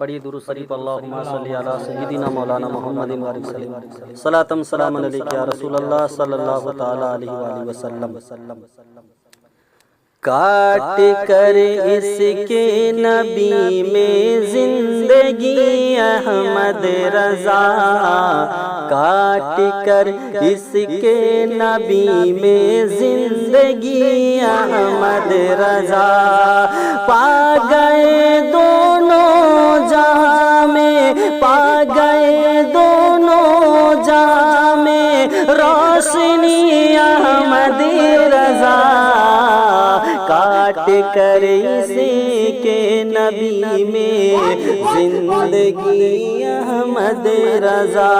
پڑھیے درود شریف اللہم صلی علی سیدنا مولانا محمد وسلم صلاۃ سلام علیک یا رسول اللہ صلی اللہ تعالی علیہ وآلہ وسلم۔ کاٹ کر اس کے نبی میں زندگی احمد رضا، کاٹ کر اس کے نبی میں زندگی احمد رضا، پا گئے دونوں جہاں میں، پا گئے دونوں جہاں میں روشنی احمد رضا، کاٹ کر اسی کے نبی میں زندگی احمد رضا۔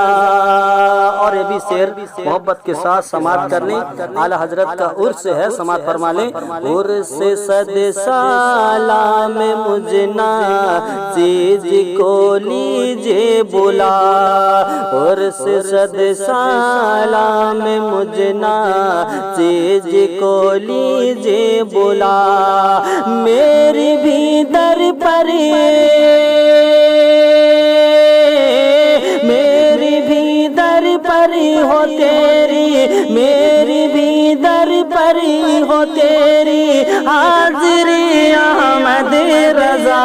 اور یہ بھی شعر محبت کے ساتھ سماعت کرنے، اعلیٰ حضرت کا عرس ہے، سماعت فرما لیں۔ عرس صد سالہ میں مجھ ناچیز کو لیجے بلا، عرس صد سالہ میں مجھ ناچیز کو لیجے بلا، میری بھی در پر میری بھی در پر ہو تیری، میری بھی در پر ہو تیری حاضری احمد رضا،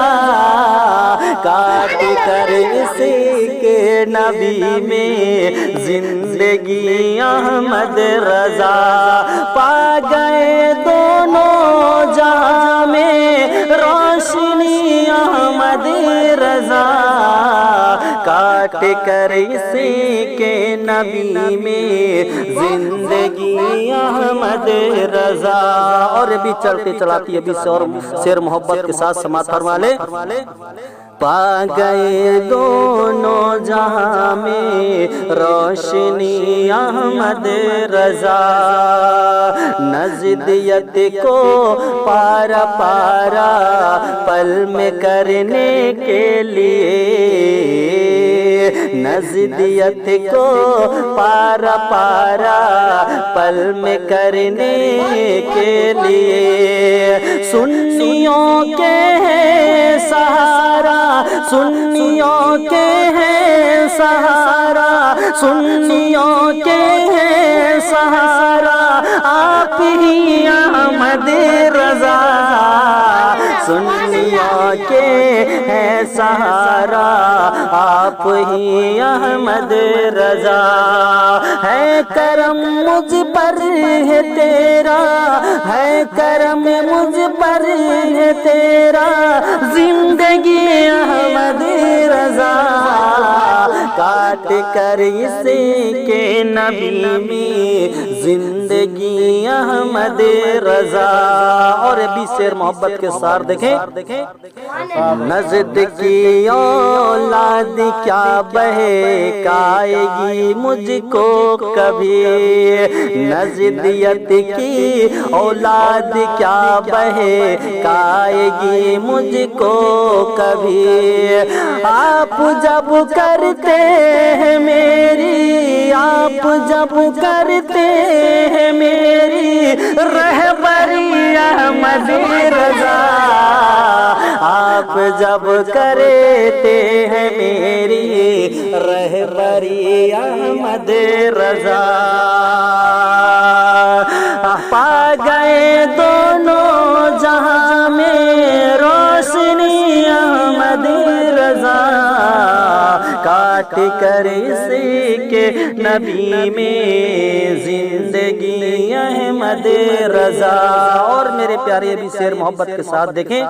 کاٹ کر اسی کے نبی میں زندگی احمد رضا، پا گئے دونوں جہاں میں روشنی احمد رضا، کاٹ کر اسی کے نبی میں زندگی احمد رضا۔ اور بھی چلتے چلاتی ہے، بھی شعر محبت کے ساتھ سماعت فرما لے۔ پا گئے دونوں جہاں میں روشنی احمد رضا، نزدیت کو پارا پارا پل میں کرنے کے لیے، نزدیت کو پارا پارا پل میں کرنے کے لیے، سنیوں کے ہیں سہارا، سنیوں کے ہیں سہارا، سنیوں کے ہیں سہارا آپ ہی احمد رضا، سنیوں کے ہیں سہارا آپ ہی احمد رضا، ہے کرم مجھ پر ہے تیرا، ہے کرم مجھ پر ہے تیرا زندگی احمد رضا، کاٹ کر اسی کے نبی میں زندگی احمد رضا۔ اور بھی شعر محبت کے ساتھ دیکھیں، نزد کی اولاد کیا بہکائے گی مجھ کو کبھی، نزدیت کی اولاد کیا بہکائے گی مجھ کو کبھی، آپ جب کرتے ہیں میری، آپ جب کرتے ہیں میری رہبری احمد رضا، آپ جب کرتے ہیں میری رہبری احمد رضا، پا گئے دونوں جہاں میں روشنی احمد رضا، کاٹ کر اسی کے نبی میں زندگی احمد رضا۔ اور میرے پیارے بھی شعر محبت کے ساتھ دیکھیں،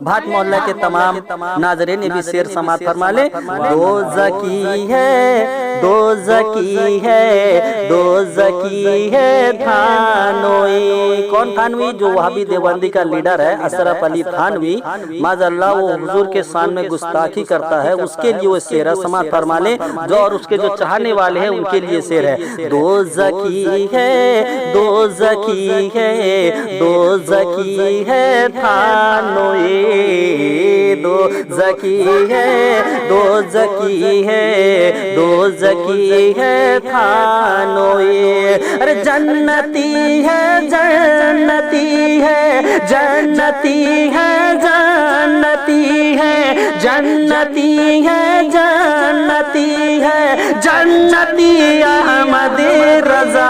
بھاٹ محلہ کے تمام ناظرین بھی شعر سماعت فرما لیں۔ دوزکی ہے، دوزکی ہے، دوزکی ہے تھانوی، کون تھانوی؟ جو وہابی دیوبندی کا لیڈر ہے اشرف علی تھانوی، معاذ اللہ وہ حضور کے شان میں گستاخی کرتا ہے، اس کے لیے وہ شعر سماعت فرما لیں، جو اور اس کے جو چاہنے والے ہیں ان کے لیے شعر ہے۔ دوزکی ہے، دوزکی ہے، دوزکی ہے تھانوی، دوزکی ہے، دوزکی ہے، دوزکی ہے تھانوی، ارے جنتی ہے، جنتی ہے، جنتی ہے، جنتی ہے، جنتی جنتی ہے جنتی ہے جنتی احمد رضا،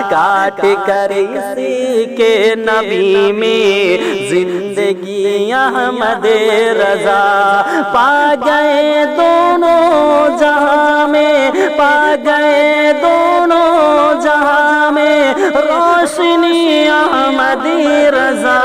کاٹ کر اسی کے نبی میں زندگی احمد رضا، پا گئے دونوں جہاں میں، پا گئے دونوں جہاں میں روشنی احمد رضا۔